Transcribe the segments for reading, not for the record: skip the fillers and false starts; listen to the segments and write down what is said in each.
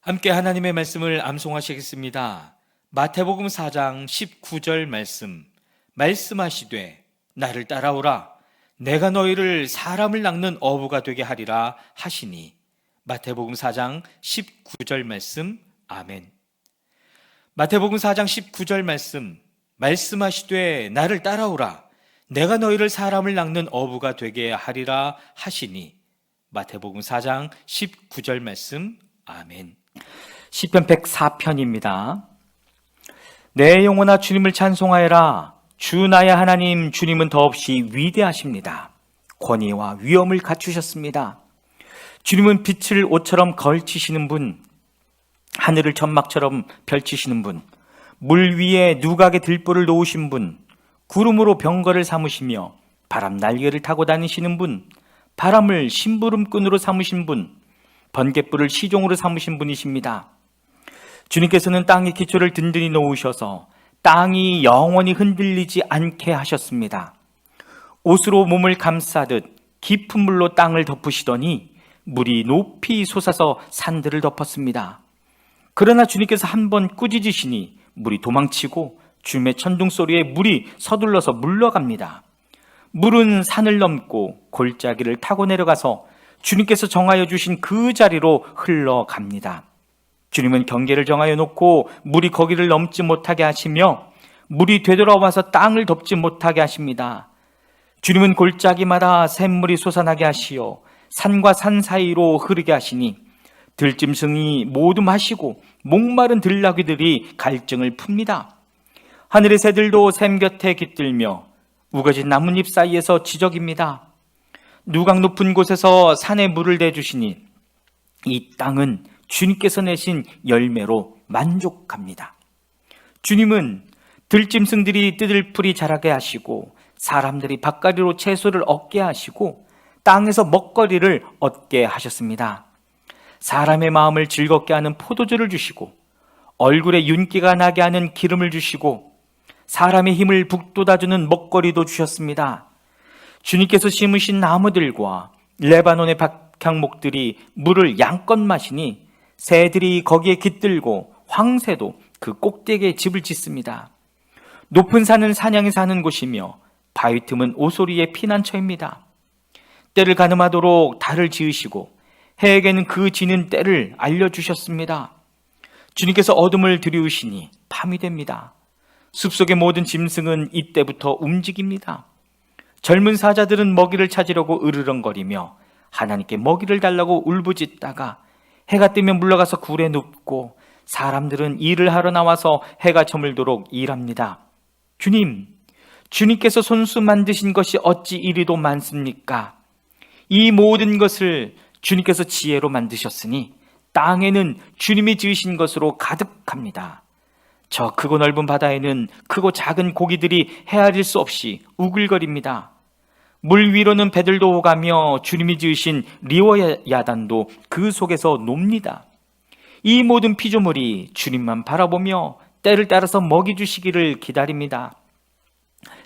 함께 하나님의 말씀을 암송하시겠습니다. 마태복음 4장 19절 말씀하시되 나를 따라오라 내가 너희를 사람을 낚는 어부가 되게 하리라 하시니. 마태복음 4장 19절 말씀. 아멘. 마태복음 4장 19절 말씀하시되 나를 따라오라 내가 너희를 사람을 낚는 어부가 되게 하리라 하시니. 마태복음 4장 19절 말씀. 아멘. 시편 104편입니다. 내 영혼아 주님을 찬송하여라. 주 나의 하나님 주님은 더없이 위대하십니다. 권위와 위엄을 갖추셨습니다. 주님은 빛을 옷처럼 걸치시는 분, 하늘을 천막처럼 펼치시는 분, 물 위에 누각의 들보를 놓으신 분, 구름으로 병거를 삼으시며 바람 날개를 타고 다니시는 분, 바람을 심부름꾼으로 삼으신 분, 번갯불을 시종으로 삼으신 분이십니다. 주님께서는 땅의 기초를 든든히 놓으셔서 땅이 영원히 흔들리지 않게 하셨습니다. 옷으로 몸을 감싸듯 깊은 물로 땅을 덮으시더니 물이 높이 솟아서 산들을 덮었습니다. 그러나 주님께서 한번 꾸짖으시니 물이 도망치고 주님의 천둥 소리에 물이 서둘러서 물러갑니다. 물은 산을 넘고 골짜기를 타고 내려가서 주님께서 정하여 주신 그 자리로 흘러갑니다. 주님은 경계를 정하여 놓고 물이 거기를 넘지 못하게 하시며 물이 되돌아와서 땅을 덮지 못하게 하십니다. 주님은 골짜기마다 샘물이 솟아나게 하시어 산과 산 사이로 흐르게 하시니 들짐승이 모둠하시고 목마른 들나귀들이 갈증을 풉니다. 하늘의 새들도 샘 곁에 깃들며 우거진 나뭇잎 사이에서 지저깁니다. 누각 높은 곳에서 산에 물을 대주시니 이 땅은 주님께서 내신 열매로 만족합니다. 주님은 들짐승들이 뜯을 풀이 자라게 하시고 사람들이 밭가리로 채소를 얻게 하시고 땅에서 먹거리를 얻게 하셨습니다. 사람의 마음을 즐겁게 하는 포도주를 주시고 얼굴에 윤기가 나게 하는 기름을 주시고 사람의 힘을 북돋아주는 먹거리도 주셨습니다. 주님께서 심으신 나무들과 레바논의 박향목들이 물을 양껏 마시니 새들이 거기에 깃들고 황새도 그 꼭대기에 집을 짓습니다. 높은 산은 사냥이 사는 곳이며 바위 틈은 오소리의 피난처입니다. 때를 가늠하도록 달을 지으시고 해에게는 그 지는 때를 알려주셨습니다. 주님께서 어둠을 들이우시니 밤이 됩니다. 숲속의 모든 짐승은 이때부터 움직입니다. 젊은 사자들은 먹이를 찾으려고 으르렁거리며 하나님께 먹이를 달라고 울부짖다가 해가 뜨면 물러가서 굴에 눕고 사람들은 일을 하러 나와서 해가 저물도록 일합니다. 주님께서 손수 만드신 것이 어찌 이리도 많습니까? 이 모든 것을 주님께서 지혜로 만드셨으니 땅에는 주님이 지으신 것으로 가득합니다. 저 크고 넓은 바다에는 크고 작은 고기들이 헤아릴 수 없이 우글거립니다. 물 위로는 배들도 오가며 주님이 지으신 리워야단도 그 속에서 놉니다. 이 모든 피조물이 주님만 바라보며 때를 따라서 먹이 주시기를 기다립니다.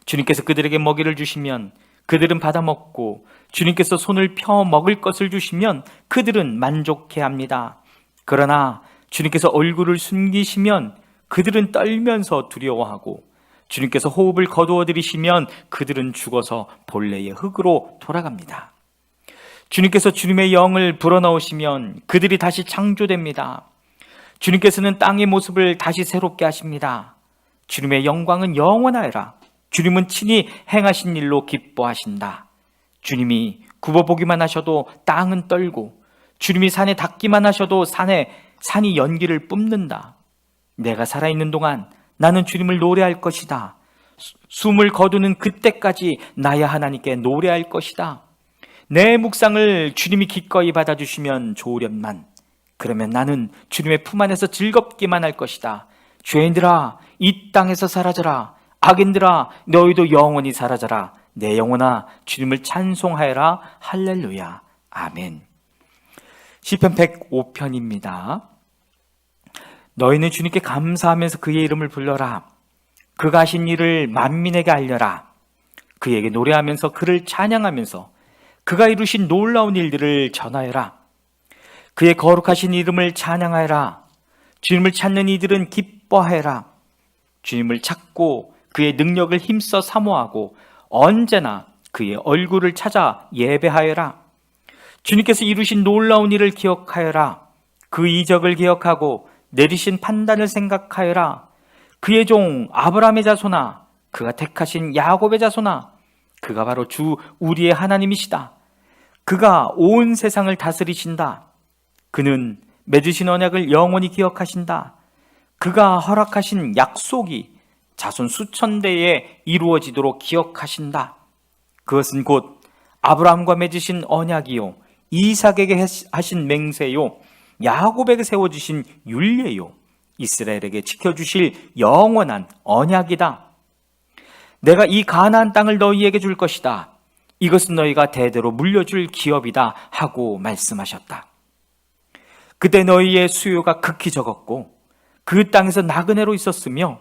주님께서 그들에게 먹이를 주시면 그들은 받아먹고 주님께서 손을 펴 먹을 것을 주시면 그들은 만족해합니다. 그러나 주님께서 얼굴을 숨기시면 그들은 떨면서 두려워하고 주님께서 호흡을 거두어들이시면 그들은 죽어서 본래의 흙으로 돌아갑니다. 주님께서 주님의 영을 불어넣으시면 그들이 다시 창조됩니다. 주님께서는 땅의 모습을 다시 새롭게 하십니다. 주님의 영광은 영원하여라. 주님은 친히 행하신 일로 기뻐하신다. 주님이 굽어보기만 하셔도 땅은 떨고 주님이 산에 닿기만 하셔도 산이 연기를 뿜는다. 내가 살아있는 동안 나는 주님을 노래할 것이다. 숨을 거두는 그때까지 나야 하나님께 노래할 것이다. 내 묵상을 주님이 기꺼이 받아주시면 좋으련만 그러면 나는 주님의 품 안에서 즐겁기만 할 것이다. 죄인들아 이 땅에서 사라져라. 악인들아 너희도 영원히 사라져라. 내 영혼아 주님을 찬송하여라. 할렐루야. 아멘. 시편 105편입니다. 너희는 주님께 감사하면서 그의 이름을 불러라. 그가 하신 일을 만민에게 알려라. 그에게 노래하면서 그를 찬양하면서 그가 이루신 놀라운 일들을 전하여라. 그의 거룩하신 이름을 찬양하여라. 주님을 찾는 이들은 기뻐하여라. 주님을 찾고 그의 능력을 힘써 사모하고 언제나 그의 얼굴을 찾아 예배하여라. 주님께서 이루신 놀라운 일을 기억하여라. 그 이적을 기억하고 내리신 판단을 생각하여라. 그의 종 아브라함의 자손아, 그가 택하신 야곱의 자손아, 그가 바로 주 우리의 하나님이시다. 그가 온 세상을 다스리신다. 그는 맺으신 언약을 영원히 기억하신다. 그가 허락하신 약속이 자손 수천 대에 이루어지도록 기억하신다. 그것은 곧 아브라함과 맺으신 언약이요, 이삭에게 하신 맹세요, 야곱에게 세워주신 율례요, 이스라엘에게 지켜주실 영원한 언약이다. 내가 이 가나안 땅을 너희에게 줄 것이다. 이것은 너희가 대대로 물려줄 기업이다 하고 말씀하셨다. 그때 너희의 수요가 극히 적었고 그 땅에서 나그네로 있었으며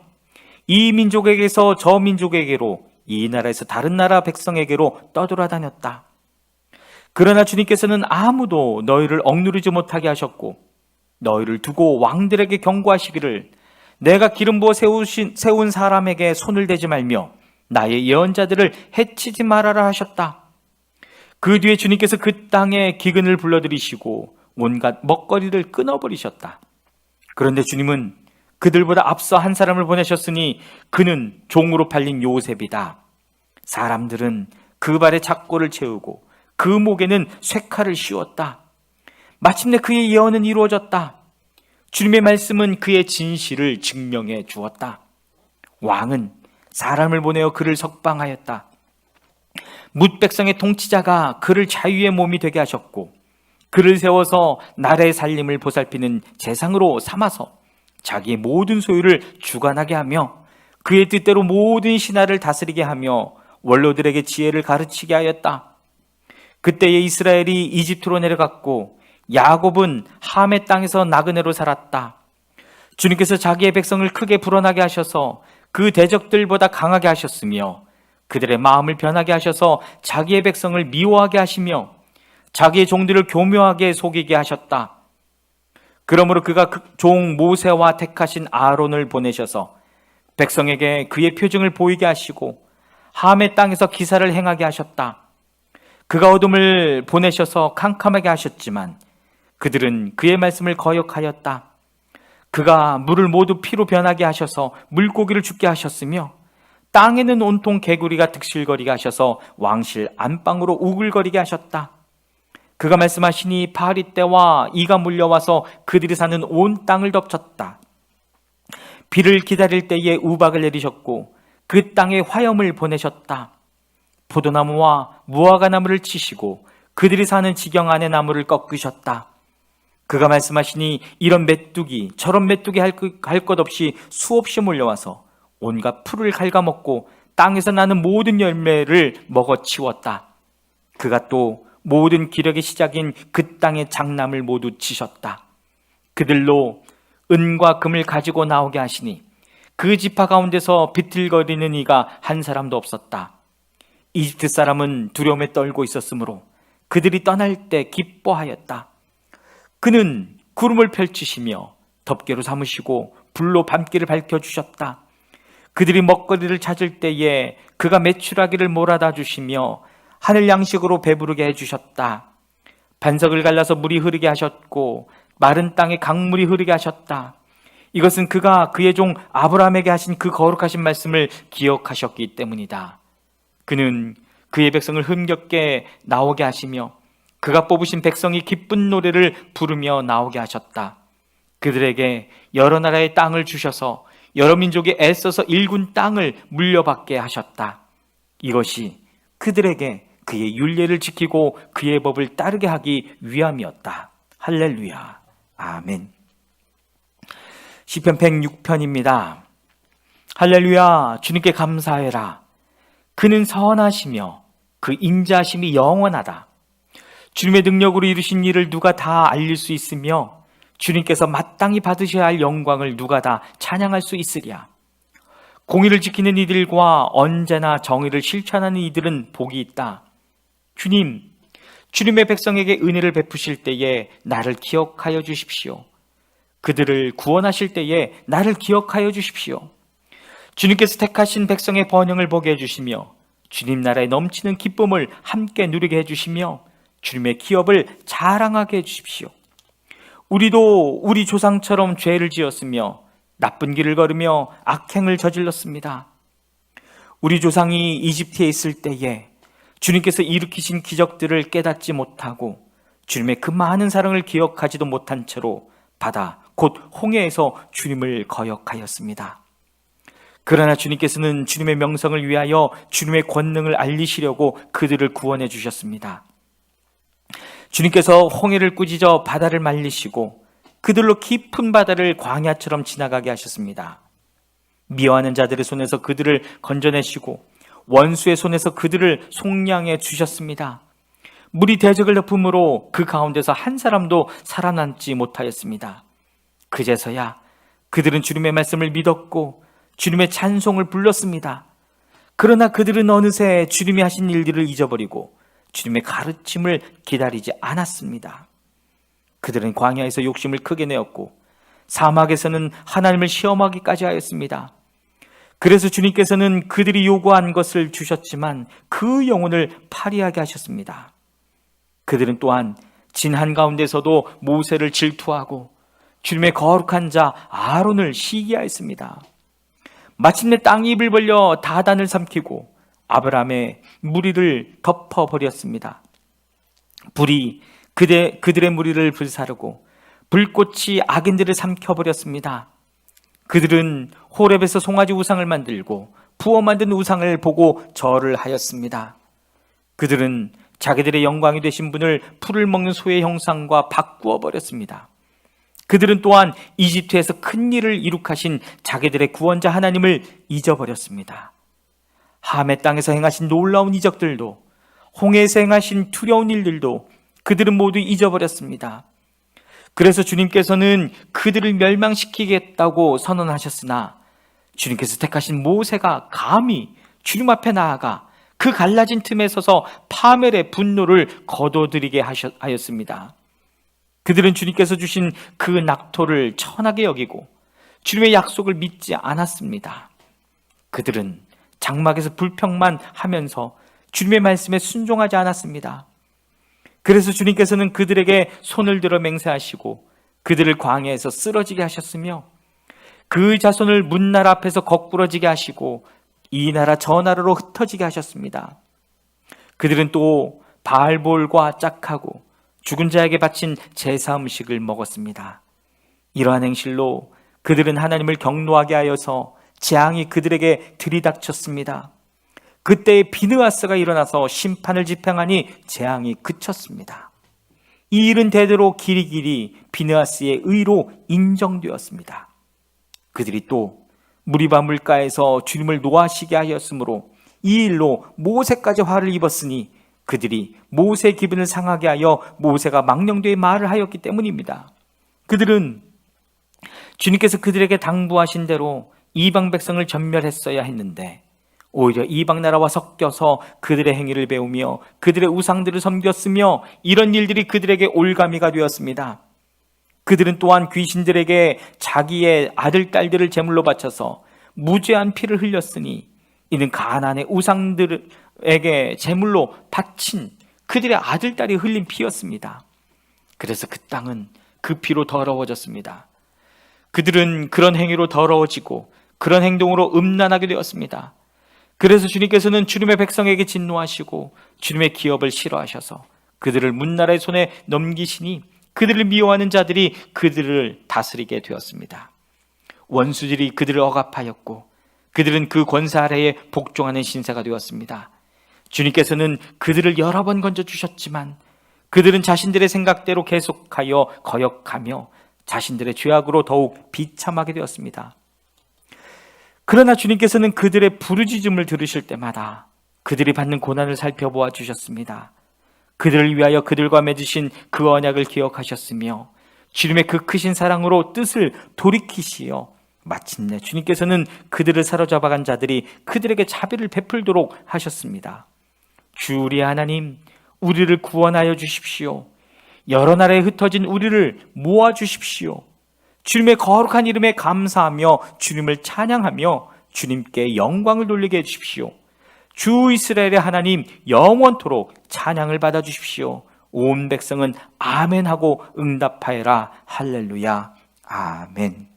이 민족에게서 저 민족에게로, 이 나라에서 다른 나라 백성에게로 떠돌아다녔다. 그러나 주님께서는 아무도 너희를 억누르지 못하게 하셨고 너희를 두고 왕들에게 경고하시기를 내가 기름 부어 세운 사람에게 손을 대지 말며 나의 예언자들을 해치지 말아라 하셨다. 그 뒤에 주님께서 그 땅에 기근을 불러들이시고 온갖 먹거리를 끊어버리셨다. 그런데 주님은 그들보다 앞서 한 사람을 보내셨으니 그는 종으로 팔린 요셉이다. 사람들은 그 발에 작고를 채우고 그 목에는 쇠칼을 씌웠다. 마침내 그의 예언은 이루어졌다. 주님의 말씀은 그의 진실을 증명해 주었다. 왕은 사람을 보내어 그를 석방하였다. 뭇 백성의 통치자가 그를 자유의 몸이 되게 하셨고 그를 세워서 나라의 살림을 보살피는 재상으로 삼아서 자기의 모든 소유를 주관하게 하며 그의 뜻대로 모든 신하를 다스리게 하며 원로들에게 지혜를 가르치게 하였다. 그때에 이스라엘이 이집트로 내려갔고 야곱은 함의 땅에서 나그네로 살았다. 주님께서 자기의 백성을 크게 불어나게 하셔서 그 대적들보다 강하게 하셨으며 그들의 마음을 변하게 하셔서 자기의 백성을 미워하게 하시며 자기의 종들을 교묘하게 속이게 하셨다. 그러므로 그가 종 모세와 택하신 아론을 보내셔서 백성에게 그의 표징을 보이게 하시고 함의 땅에서 기사를 행하게 하셨다. 그가 어둠을 보내셔서 캄캄하게 하셨지만 그들은 그의 말씀을 거역하였다. 그가 물을 모두 피로 변하게 하셔서 물고기를 죽게 하셨으며 땅에는 온통 개구리가 득실거리게 하셔서 왕실 안방으로 우글거리게 하셨다. 그가 말씀하시니 파리 때와 이가 물려와서 그들이 사는 온 땅을 덮쳤다. 비를 기다릴 때에 우박을 내리셨고 그 땅에 화염을 보내셨다. 포도나무와 무화과나무를 치시고 그들이 사는 지경 안의 나무를 꺾으셨다. 그가 말씀하시니 이런 메뚜기 저런 메뚜기 할 것 없이 수없이 몰려와서 온갖 풀을 갉아먹고 땅에서 나는 모든 열매를 먹어치웠다. 그가 또 모든 기력의 시작인 그 땅의 장남을 모두 치셨다. 그들로 은과 금을 가지고 나오게 하시니 그 지파 가운데서 비틀거리는 이가 한 사람도 없었다. 이집트 사람은 두려움에 떨고 있었으므로 그들이 떠날 때 기뻐하였다. 그는 구름을 펼치시며 덮개로 삼으시고 불로 밤길을 밝혀주셨다. 그들이 먹거리를 찾을 때에 그가 메추라기를 몰아다 주시며 하늘 양식으로 배부르게 해주셨다. 반석을 갈라서 물이 흐르게 하셨고 마른 땅에 강물이 흐르게 하셨다. 이것은 그가 그의 종 아브라함에게 하신 그 거룩하신 말씀을 기억하셨기 때문이다. 그는 그의 백성을 흥겹게 나오게 하시며 그가 뽑으신 백성이 기쁜 노래를 부르며 나오게 하셨다. 그들에게 여러 나라의 땅을 주셔서 여러 민족이 애써서 일군 땅을 물려받게 하셨다. 이것이 그들에게 그의 율례를 지키고 그의 법을 따르게 하기 위함이었다. 할렐루야. 아멘. 시편 106편입니다. 할렐루야. 주님께 감사해라. 그는 선하시며 그 인자하심이 영원하다. 주님의 능력으로 이루신 일을 누가 다 알릴 수 있으며 주님께서 마땅히 받으셔야 할 영광을 누가 다 찬양할 수 있으랴. 공의를 지키는 이들과 언제나 정의를 실천하는 이들은 복이 있다. 주님, 주님의 백성에게 은혜를 베푸실 때에 나를 기억하여 주십시오. 그들을 구원하실 때에 나를 기억하여 주십시오. 주님께서 택하신 백성의 번영을 보게 해주시며 주님 나라에 넘치는 기쁨을 함께 누리게 해주시며 주님의 기업을 자랑하게 해주십시오. 우리도 우리 조상처럼 죄를 지었으며 나쁜 길을 걸으며 악행을 저질렀습니다. 우리 조상이 이집트에 있을 때에 주님께서 일으키신 기적들을 깨닫지 못하고 주님의 그 많은 사랑을 기억하지도 못한 채로 바다 곧 홍해에서 주님을 거역하였습니다. 그러나 주님께서는 주님의 명성을 위하여 주님의 권능을 알리시려고 그들을 구원해 주셨습니다. 주님께서 홍해를 꾸짖어 바다를 말리시고 그들로 깊은 바다를 광야처럼 지나가게 하셨습니다. 미워하는 자들의 손에서 그들을 건져내시고 원수의 손에서 그들을 속량해 주셨습니다. 물이 대적을 덮음으로 그 가운데서 한 사람도 살아남지 못하였습니다. 그제서야 그들은 주님의 말씀을 믿었고 주님의 찬송을 불렀습니다. 그러나 그들은 어느새 주님이 하신 일들을 잊어버리고 주님의 가르침을 기다리지 않았습니다. 그들은 광야에서 욕심을 크게 내었고 사막에서는 하나님을 시험하기까지 하였습니다. 그래서 주님께서는 그들이 요구한 것을 주셨지만 그 영혼을 파리하게 하셨습니다. 그들은 또한 진 한가운데서도 모세를 질투하고 주님의 거룩한 자 아론을 시기하였습니다. 마침내 땅이 입을 벌려 다단을 삼키고 아브라함의 무리를 덮어버렸습니다. 불이 그들의 무리를 불사르고 불꽃이 악인들을 삼켜버렸습니다. 그들은 호렙에서 송아지 우상을 만들고 부어 만든 우상을 보고 절을 하였습니다. 그들은 자기들의 영광이 되신 분을 풀을 먹는 소의 형상과 바꾸어 버렸습니다. 그들은 또한 이집트에서 큰 일을 이룩하신 자기들의 구원자 하나님을 잊어버렸습니다. 함의 땅에서 행하신 놀라운 이적들도 홍해에서 행하신 두려운 일들도 그들은 모두 잊어버렸습니다. 그래서 주님께서는 그들을 멸망시키겠다고 선언하셨으나 주님께서 택하신 모세가 감히 주님 앞에 나아가 그 갈라진 틈에 서서 파멸의 분노를 거둬들이게 하였습니다. 그들은 주님께서 주신 그 낙토를 천하게 여기고 주님의 약속을 믿지 않았습니다. 그들은 장막에서 불평만 하면서 주님의 말씀에 순종하지 않았습니다. 그래서 주님께서는 그들에게 손을 들어 맹세하시고 그들을 광야에서 쓰러지게 하셨으며 그 자손을 문나라 앞에서 거꾸러지게 하시고 이 나라 저 나라로 흩어지게 하셨습니다. 그들은 또 바알볼과 짝하고 죽은 자에게 바친 제사 음식을 먹었습니다. 이러한 행실로 그들은 하나님을 경노하게 하여서 재앙이 그들에게 들이닥쳤습니다. 그때 비느하스가 일어나서 심판을 집행하니 재앙이 그쳤습니다. 이 일은 대대로 길이길이 비느하스의 의로 인정되었습니다. 그들이 또 무리바 물가에서 주님을 노하시게 하였으므로 이 일로 모세까지 화를 입었으니 그들이 모세의 기분을 상하게 하여 모세가 망령되이 말을 하였기 때문입니다. 그들은 주님께서 그들에게 당부하신 대로 이방 백성을 전멸했어야 했는데 오히려 이방 나라와 섞여서 그들의 행위를 배우며 그들의 우상들을 섬겼으며 이런 일들이 그들에게 올가미가 되었습니다. 그들은 또한 귀신들에게 자기의 아들, 딸들을 제물로 바쳐서 무죄한 피를 흘렸으니 이는 가나안의 우상들에게 제물로 바친 그들의 아들, 딸이 흘린 피였습니다. 그래서 그 땅은 그 피로 더러워졌습니다. 그들은 그런 행위로 더러워지고 그런 행동으로 음란하게 되었습니다. 그래서 주님께서는 주님의 백성에게 진노하시고 주님의 기업을 싫어하셔서 그들을 문나라의 손에 넘기시니 그들을 미워하는 자들이 그들을 다스리게 되었습니다. 원수들이 그들을 억압하였고 그들은 그 권세 아래에 복종하는 신세가 되었습니다. 주님께서는 그들을 여러 번 건져주셨지만 그들은 자신들의 생각대로 계속하여 거역하며 자신들의 죄악으로 더욱 비참하게 되었습니다. 그러나 주님께서는 그들의 부르짖음을 들으실 때마다 그들이 받는 고난을 살펴보아 주셨습니다. 그들을 위하여 그들과 맺으신 그 언약을 기억하셨으며 주님의 그 크신 사랑으로 뜻을 돌이키시어 마침내 주님께서는 그들을 사로잡아간 자들이 그들에게 자비를 베풀도록 하셨습니다. 주 우리 하나님, 우리를 구원하여 주십시오. 여러 나라에 흩어진 우리를 모아 주십시오. 주님의 거룩한 이름에 감사하며 주님을 찬양하며 주님께 영광을 돌리게 해 주십시오. 주 이스라엘의 하나님 영원토록 찬양을 받아 주십시오. 온 백성은 아멘하고 응답하여라. 할렐루야. 아멘.